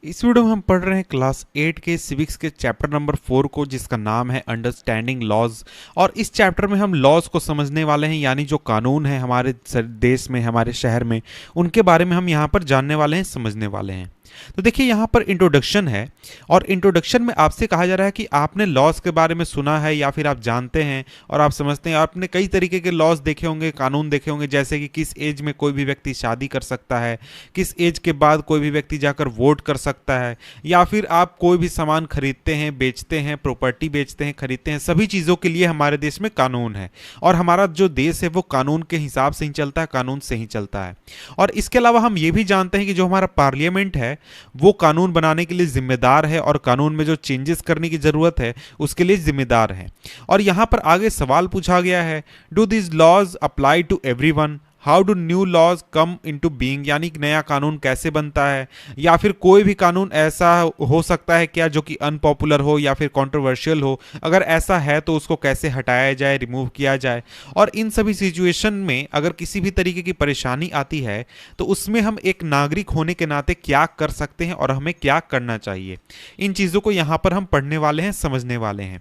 इस वीडियो में हम पढ़ रहे हैं क्लास 8 के सिविक्स के चैप्टर नंबर 4 को, जिसका नाम है अंडरस्टैंडिंग लॉज। और इस चैप्टर में हम लॉज को समझने वाले हैं, यानी जो कानून है हमारे देश में, हमारे शहर में, उनके बारे में हम यहाँ पर जानने वाले हैं, समझने वाले हैं। तो देखिए यहाँ पर इंट्रोडक्शन है, और इंट्रोडक्शन में आपसे कहा जा रहा है कि आपने लॉज के बारे में सुना है या फिर आप जानते हैं और आप समझते हैं। आपने कई तरीके के लॉज देखे होंगे, कानून देखे होंगे, जैसे कि किस एज में कोई भी व्यक्ति शादी कर सकता है, किस एज के बाद कोई भी व्यक्ति जाकर वोट कर सकता है, या फिर आप कोई भी सामान खरीदते हैं, बेचते हैं, प्रॉपर्टी बेचते हैं, खरीदते हैं, सभी चीज़ों के लिए हमारे देश में कानून है। और हमारा जो देश है वो कानून के हिसाब से ही चलता है, कानून से ही चलता है। और इसके अलावा हम ये भी जानते हैं कि जो हमारा पार्लियामेंट है वो कानून बनाने के लिए जिम्मेदार है, और कानून में जो चेंजेस करने की जरूरत है उसके लिए जिम्मेदार है। और यहां पर आगे सवाल पूछा गया है, do this laws apply to everyone, how do new laws come into being, यानी कि नया कानून कैसे बनता है, या फिर कोई भी कानून ऐसा हो सकता है क्या जो कि अनपॉपुलर हो या फिर कंट्रोवर्शियल हो, अगर ऐसा है तो उसको कैसे हटाया जाए, रिमूव किया जाए। और इन सभी सिचुएशन में अगर किसी भी तरीके की परेशानी आती है तो उसमें हम एक नागरिक होने के नाते क्या कर सकते हैं और हमें क्या करना चाहिए, इन चीज़ों को यहाँ पर हम पढ़ने वाले हैं, समझने वाले हैं।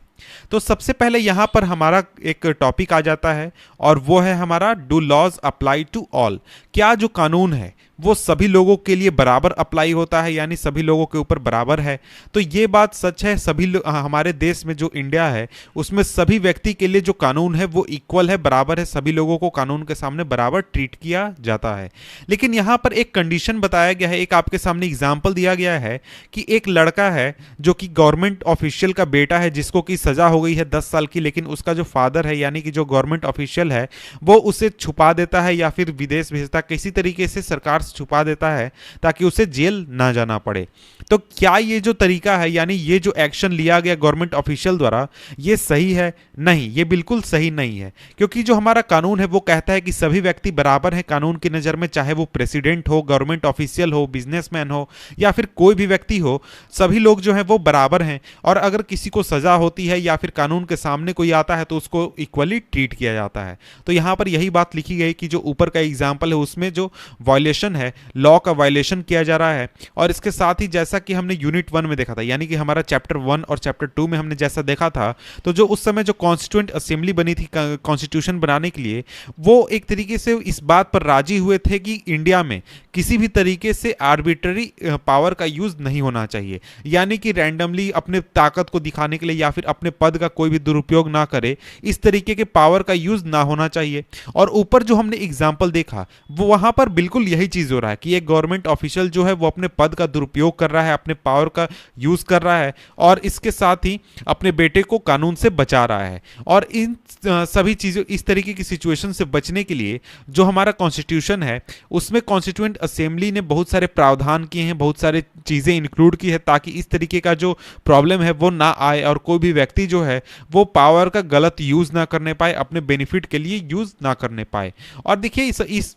तो सबसे पहले यहां पर हमारा एक टॉपिक आ जाता है, और वो है हमारा do laws apply to all. क्या जो कानून है वो सभी लोगों के लिए बराबर अप्लाई होता है, यानी सभी लोगों के ऊपर बराबर है। तो ये बात सच है, सभी हमारे देश में जो इंडिया है उसमें सभी व्यक्ति के लिए जो कानून है वो इक्वल है, बराबर है, सभी लोगों को कानून के सामने बराबर ट्रीट किया जाता है। लेकिन यहाँ पर एक कंडीशन बताया गया है, एक आपके सामने एग्जाम्पल दिया गया है कि एक लड़का है जो कि गवर्नमेंट ऑफिशियल का बेटा है, जिसको कि सजा हो गई है 10 साल की, लेकिन उसका जो फादर है यानी कि जो गवर्नमेंट ऑफिशियल है वो उसे छुपा देता है या फिर विदेश भेजता है, किसी तरीके से सरकार छुपा देता है ताकि उसे जेल ना जाना पड़े। तो क्या ये जो तरीका है, यानी ये जो एक्शन लिया गया गवर्नमेंट ऑफिशियल द्वारा, ये सही है? नहीं, ये बिल्कुल सही नहीं है। क्योंकि जो हमारा कानून है वो कहता है कि सभी व्यक्ति बराबर हैं कानून की नज़र में, चाहे वो प्रेसिडेंट हो, गवर्नमेंट ऑफिशियल हो, बिजनेसमैन हो, या फिर कोई भी व्यक्ति हो, सभी लोग जो हैं वो बराबर हैं। और अगर किसी को सजा होती है या फिर कानून के सामने कोई आता है तो उसको इक्वली ट्रीट किया जाता है। तो यहाँ पर यही बात लिखी गई कि जो ऊपर का एग्जाम्पल है उसमें जो वायलेशन है, लॉ का वायलेशन किया जा रहा है। और इसके साथ ही जैसा कि हमने यूनिट 1 में देखा था, यानी कि हमारा चैप्टर 1 और चैप्टर 2 में हमने जैसा देखा था, तो जो उस समय जो कॉन्स्टिट्यूएंट असेंबली बनी थी कॉन्स्टिट्यूशन बनाने के लिए, वो एक तरीके से इस बात पर राजी हुए थे कि इंडिया में किसी भी तरीके से आर्बिट्ररी पावर का यूज नहीं होना चाहिए, यानी कि रैंडमली अपने ताकत को दिखाने के लिए या फिर अपने पद का कोई भी दुरुपयोग ना करे, इस तरीके के पावर का यूज ना होना चाहिए। और ऊपर जो हमने एग्जाम्पल देखा वो वहां पर बिल्कुल यही चीज हो रहा है कि एक गवर्नमेंट ऑफिशियल जो है वो अपने पद का दुरुपयोग कर रहा है, अपने पावर का यूज कर रहा है, और इसके साथ ही अपने बेटे को कानून से बचा रहा है। और इन सभी चीजों, इस तरीके की सिचुएशन से बचने के लिए जो हमारा कॉन्स्टिट्यूशन है उसमें कॉन्स्टिट्यूएंट असेंबली ने बहुत सारे प्रावधान किए हैं, बहुत सारे चीजें इंक्लूड की है, ताकि इस तरीके का जो प्रॉब्लम है वो ना आए और कोई भी व्यक्ति जो है वो पावर का गलत यूज ना करने पाए, अपने बेनिफिट के लिए यूज ना करने पाए। और देखिए इस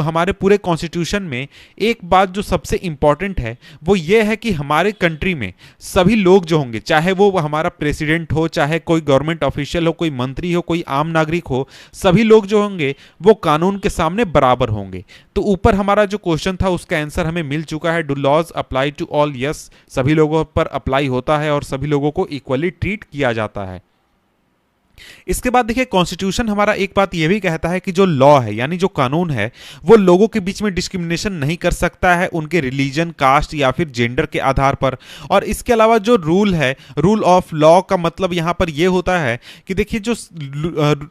हमारे पूरे कॉन्स्टिट्यूशन में एक बात जो सबसे इंपॉर्टेंट है वो ये है कि हमारे कंट्री में सभी लोग जो होंगे, चाहे वो हमारा प्रेसिडेंट हो, चाहे कोई गवर्नमेंट ऑफिशियल हो, कोई मंत्री हो, कोई आम नागरिक हो, सभी लोग जो होंगे वो कानून के सामने बराबर होंगे। तो ऊपर हमारा जो क्वेश्चन था उसका आंसर हमें मिल चुका है, do laws apply to all? Yes, सभी लोगों पर अप्लाई होता है और सभी लोगों को इक्वली ट्रीट किया जाता है। इसके बाद देखिए कॉन्स्टिट्यूशन हमारा एक बात यह भी कहता है कि जो लॉ है, यानी जो कानून है, वो लोगों के बीच में डिस्क्रिमिनेशन नहीं कर सकता है उनके रिलीजन, कास्ट या फिर जेंडर के आधार पर। और इसके अलावा जो रूल है, रूल ऑफ लॉ का मतलब यहां पर यह होता है कि देखिए जो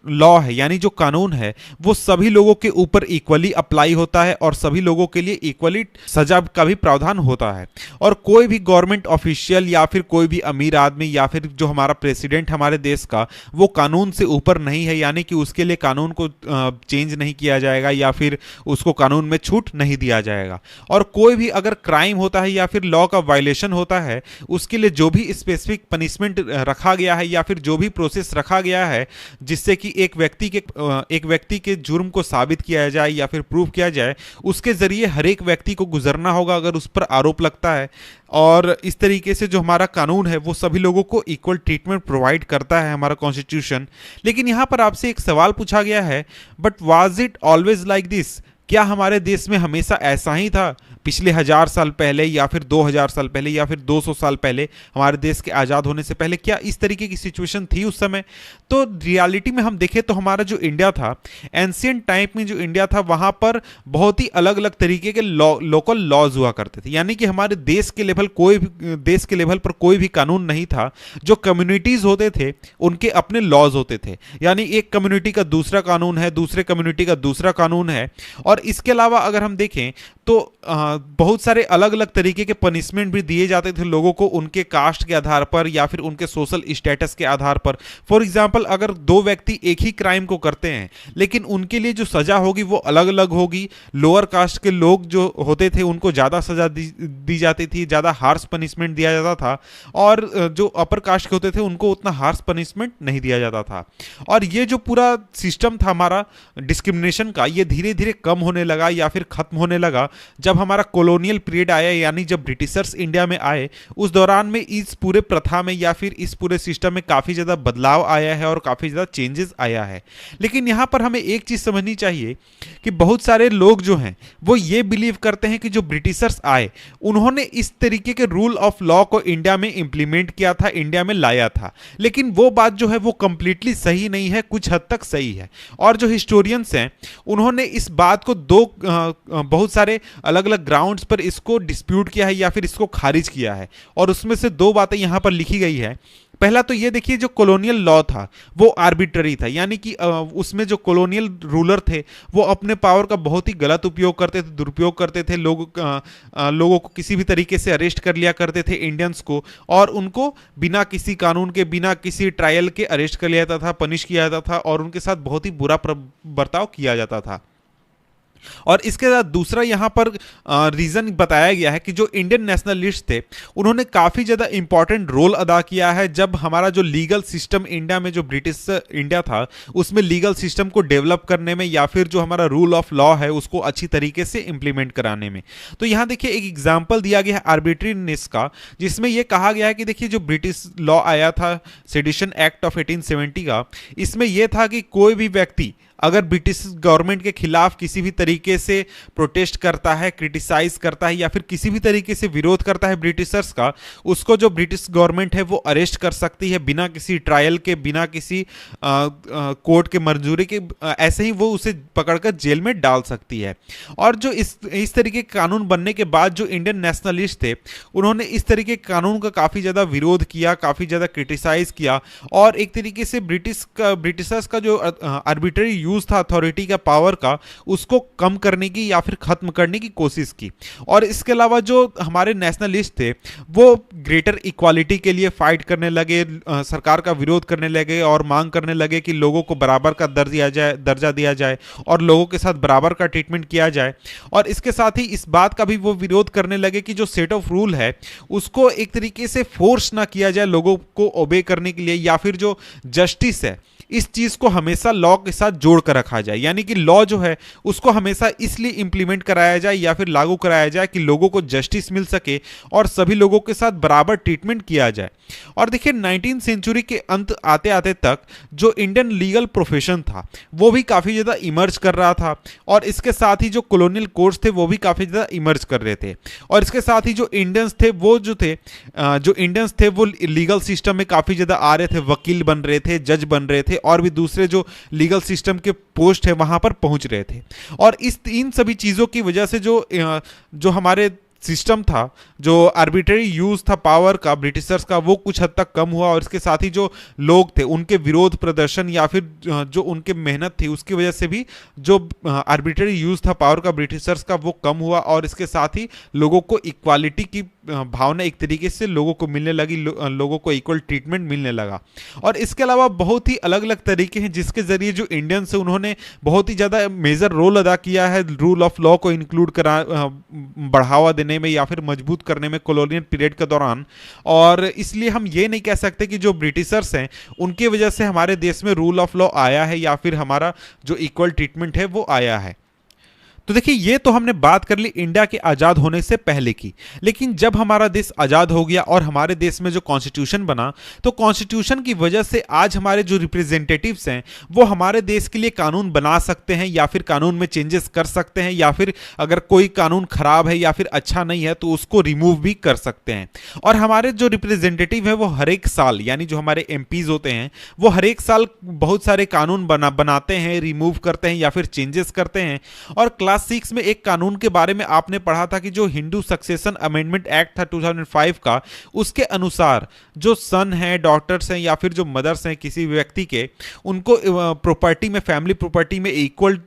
लॉ है यानी जो कानून है वो सभी लोगों के ऊपर इक्वली अप्लाई होता है और सभी लोगों के लिए इक्वली सजा का भी प्रावधान होता है। और कोई भी गवर्नमेंट ऑफिशियल या फिर कोई भी अमीर आदमी या फिर जो हमारा प्रेसिडेंट हमारे देश का, वो कानून से ऊपर नहीं है, यानी कि उसके लिए कानून को चेंज नहीं किया जाएगा या फिर उसको कानून में छूट नहीं दिया जाएगा। और कोई भी अगर क्राइम होता है या फिर लॉ का वायलेशन होता है, उसके लिए जो भी स्पेसिफिक पनिशमेंट रखा गया है या फिर जो भी प्रोसेस रखा गया है जिससे कि एक व्यक्ति के जुर्म को साबित किया जाए या फिर प्रूव किया जाए, उसके जरिए हर एक व्यक्ति को गुजरना होगा अगर उस पर आरोप लगता है। और इस तरीके से जो हमारा कानून है वो सभी लोगों को इक्वल ट्रीटमेंट प्रोवाइड करता है, हमारा कॉन्स्टिट्यूशन। लेकिन यहाँ पर आपसे एक सवाल पूछा गया है, but was it always like this? क्या हमारे देश में हमेशा ऐसा ही था? पिछले 1000 साल पहले या फिर 2000 साल पहले या फिर 200 साल पहले, हमारे देश के आज़ाद होने से पहले क्या इस तरीके की सिचुएशन थी उस समय? तो रियलिटी में हम देखें तो हमारा जो इंडिया था, एंशियंट टाइम में जो इंडिया था, वहाँ पर बहुत ही अलग अलग तरीके के लोकल लॉज हुआ करते थे। यानी कि हमारे देश के लेवल पर कोई भी कानून नहीं था। जो कम्युनिटीज़ होते थे उनके अपने लॉज होते थे, यानी एक कम्युनिटी का दूसरा कानून है, दूसरे कम्युनिटी का दूसरा कानून है। और इसके अलावा अगर हम देखें तो बहुत सारे अलग अलग तरीके के पनिशमेंट भी दिए जाते थे लोगों को उनके कास्ट के आधार पर या फिर उनके सोशल स्टेटस के आधार पर। फॉर एग्जांपल, अगर दो व्यक्ति एक ही क्राइम को करते हैं लेकिन उनके लिए जो सजा होगी वो अलग अलग होगी। लोअर कास्ट के लोग जो होते थे उनको ज़्यादा सजा दी जाती थी, ज़्यादा हार्श पनिशमेंट दिया जाता था, और जो अपर कास्ट के होते थे उनको उतना हार्श पनिशमेंट नहीं दिया जाता था। और ये जो पूरा सिस्टम था हमारा डिस्क्रिमिनेशन का, ये धीरे धीरे कम होने लगा या फिर खत्म होने लगा जब हमारा कॉलोनियल पीरियड आया, यानी जब ब्रिटिशर्स इंडिया में आए। उस दौरान में इस पूरे प्रथा में या फिर इस पूरे सिस्टम में काफ़ी ज़्यादा बदलाव आया है और काफ़ी ज़्यादा चेंजेस आया है। लेकिन यहाँ पर हमें एक चीज़ समझनी चाहिए कि बहुत सारे लोग जो हैं वो ये बिलीव करते हैं कि जो ब्रिटिशर्स आए उन्होंने इस तरीके के रूल ऑफ लॉ को इंडिया में इंप्लीमेंट किया था, इंडिया में लाया था। लेकिन वो बात जो है वो कंप्लीटली सही नहीं है, कुछ हद तक सही है। और जो हिस्टोरियंस हैं उन्होंने इस बात को बहुत सारे अलग अलग ग्राउंड्स पर इसको डिस्प्यूट किया है या फिर इसको खारिज किया है। और उसमें से दो बातें यहाँ पर लिखी गई है। पहला तो ये देखिए, जो कॉलोनियल लॉ था वो आर्बिट्ररी था, यानी कि उसमें जो कॉलोनियल रूलर थे वो अपने पावर का बहुत ही गलत उपयोग करते थे, दुरुपयोग करते थे। लोगों को किसी भी तरीके से अरेस्ट कर लिया करते थे इंडियंस को, और उनको बिना किसी कानून के, बिना किसी ट्रायल के अरेस्ट कर लिया जाता था, पनिश किया जाता था और उनके साथ बहुत ही बुरा बर्ताव किया जाता था। और इसके साथ दूसरा यहाँ पर रीज़न बताया गया है कि जो इंडियन नेशनलिस्ट थे उन्होंने काफ़ी ज़्यादा इंपॉर्टेंट रोल अदा किया है जब हमारा जो लीगल सिस्टम इंडिया में, जो ब्रिटिश इंडिया था उसमें लीगल सिस्टम को डेवलप करने में या फिर जो हमारा रूल ऑफ लॉ है उसको अच्छी तरीके से इंप्लीमेंट कराने में। तो यहाँ देखिए एक एग्जाम्पल दिया गया है आर्बिट्रीनेस का, जिसमें यह कहा गया है कि देखिए जो ब्रिटिश लॉ आया था सेडिशन एक्ट ऑफ 1870 का, इसमें यह था कि कोई भी व्यक्ति अगर ब्रिटिश गवर्नमेंट के खिलाफ किसी भी तरीके से प्रोटेस्ट करता है, क्रिटिसाइज करता है या फिर किसी भी तरीके से विरोध करता है ब्रिटिशर्स का, उसको जो ब्रिटिश गवर्नमेंट है वो अरेस्ट कर सकती है बिना किसी ट्रायल के, बिना किसी कोर्ट के मंजूरी के। ऐसे ही वो उसे पकड़कर जेल में डाल सकती है। और जो इस तरीके के कानून बनने के बाद जो इंडियन नेशनलिस्ट थे उन्होंने इस तरीके के कानून का काफ़ी ज़्यादा विरोध किया, काफ़ी ज़्यादा क्रिटिसाइज किया और एक तरीके से ब्रिटिशर्स का जो आर्बिट्ररी यूज था अथॉरिटी का, पावर का, उसको कम करने की या फिर खत्म करने की कोशिश की। और इसके अलावा जो हमारे नेशनलिस्ट थे वो ग्रेटर इक्वालिटी के लिए फाइट करने लगे, सरकार का विरोध करने लगे और मांग करने लगे कि लोगों को बराबर का दर्जा दिया जाए और लोगों के साथ बराबर का ट्रीटमेंट किया जाए। और इसके साथ ही इस बात का भी वो विरोध करने लगे कि जो सेट ऑफ रूल है उसको एक तरीके से फोर्स ना किया जाए लोगों को ओबे करने के लिए, या फिर जो जस्टिस है इस चीज को हमेशा लॉ के साथ जोड़ कर रखा जाए। यानी कि लॉ जो है उसको हमेशा इसलिए इंप्लीमेंट कराया जाए या फिर लागू कराया जाए कि लोगों को जस्टिस मिल सके और सभी लोगों के साथ बराबर ट्रीटमेंट किया जाए। और देखिए 19वीं सेंचुरी के अंत आते आते तक जो इंडियन लीगल प्रोफेशन था वो भी काफ़ी ज़्यादा इमर्ज कर रहा था, और इसके साथ ही जो कॉलोनियल कोर्ट्स थे वो भी काफ़ी ज़्यादा इमर्ज कर रहे थे। और इसके साथ ही जो इंडियंस थे वो लीगल सिस्टम में काफ़ी ज़्यादा आ रहे थे, वकील बन रहे थे, जज बन रहे थे और भी दूसरे जो लीगल सिस्टम के पोस्ट है वहाँ पर पहुँच रहे थे। और इन सभी चीज़ों की वजह से जो हमारे सिस्टम था, जो आर्बिट्ररी यूज था पावर का ब्रिटिशर्स का, वो कुछ हद तक कम हुआ। और इसके साथ ही जो लोग थे उनके विरोध प्रदर्शन या फिर जो उनके मेहनत थी उसकी वजह से भी जो आर्बिट्ररी यूज था पावर का ब्रिटिशर्स का वो कम हुआ। और इसके साथ ही लोगों को इक्वालिटी की भावना एक तरीके से लोगों को मिलने लगी, लोगों को इक्वल ट्रीटमेंट मिलने लगा। और इसके अलावा बहुत ही अलग अलग तरीके हैं जिसके जरिए जो इंडियंस है उन्होंने बहुत ही ज़्यादा मेजर रोल अदा किया है रूल ऑफ लॉ को इंक्लूड बढ़ावा देने में या फिर मजबूत करने में कॉलोनियल पीरियड के दौरान। और इसलिए हम ये नहीं कह सकते कि जो ब्रिटिशर्स हैं उनकी वजह से हमारे देश में रूल ऑफ लॉ आया है या फिर हमारा जो इक्वल ट्रीटमेंट है वो आया है। तो देखिए, ये तो हमने बात कर ली इंडिया के आज़ाद होने से पहले की। लेकिन जब हमारा देश आज़ाद हो गया और हमारे देश में जो कॉन्स्टिट्यूशन बना, तो कॉन्स्टिट्यूशन की वजह से आज हमारे जो रिप्रेजेंटेटिव्स हैं वो हमारे देश के लिए कानून बना सकते हैं या फिर कानून में चेंजेस कर सकते हैं, या फिर अगर कोई कानून खराब है या फिर अच्छा नहीं है तो उसको रिमूव भी कर सकते हैं। और हमारे जो रिप्रेजेंटेटिव है वो हर एक साल, यानी जो हमारे एमपीज होते हैं वो हर एक साल बहुत सारे कानून बनाते हैं, रिमूव करते हैं या फिर चेंजेस करते हैं। और क्लास 6 में एक कानून के बारे में आपने पढ़ा था कि जो हिंदू सक्सेशन अमेंडमेंट एक्ट था 2005 का, उसके अनुसार जो सन है, डॉटर्स हैं या फिर जो मदर्स हैं किसी व्यक्ति के, उनको प्रॉपर्टी में, फैमिली प्रॉपर्टी में इक्वल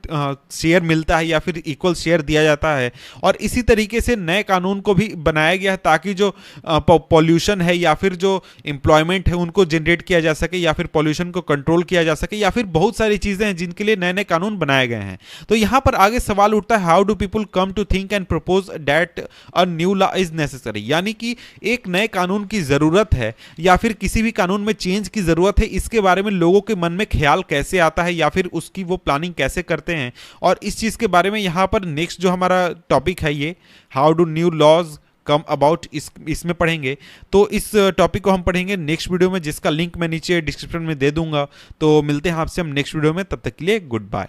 शेयर मिलता है या फिर इक्वल शेयर दिया जाता है। और इसी तरीके से नए कानून को भी बनाया गया है ताकि जो पॉल्यूशन है या फिर जो एम्प्लॉयमेंट है उनको जनरेट किया जा सके, या फिर पॉल्यूशन को कंट्रोल किया जा सके, या फिर बहुत सारी चीजें हैं जिनके लिए नए नए कानून बनाए गए हैं। तो यहां पर आगे सवाल उठता है, how do people come to think and propose that a new law is necessary, यानी कि एक नए कानून की जरूरत है या फिर किसी भी कानून में चेंज की जरूरत है, इसके बारे में लोगों के मन में ख्याल कैसे आता है या फिर उसकी वो प्लानिंग कैसे करते हैं। और इस चीज के बारे में यहां पर नेक्स्ट जो हमारा टॉपिक है ये how do new laws come about, इसमें पढ़ेंगे। तो इस टॉपिक को हम पढ़ेंगे नेक्स्ट वीडियो में, जिसका लिंक मैं नीचे डिस्क्रिप्शन में दे दूंगा। तो मिलते हैं आपसे हम नेक्स्ट वीडियो में, तब तक के लिए गुड बाय।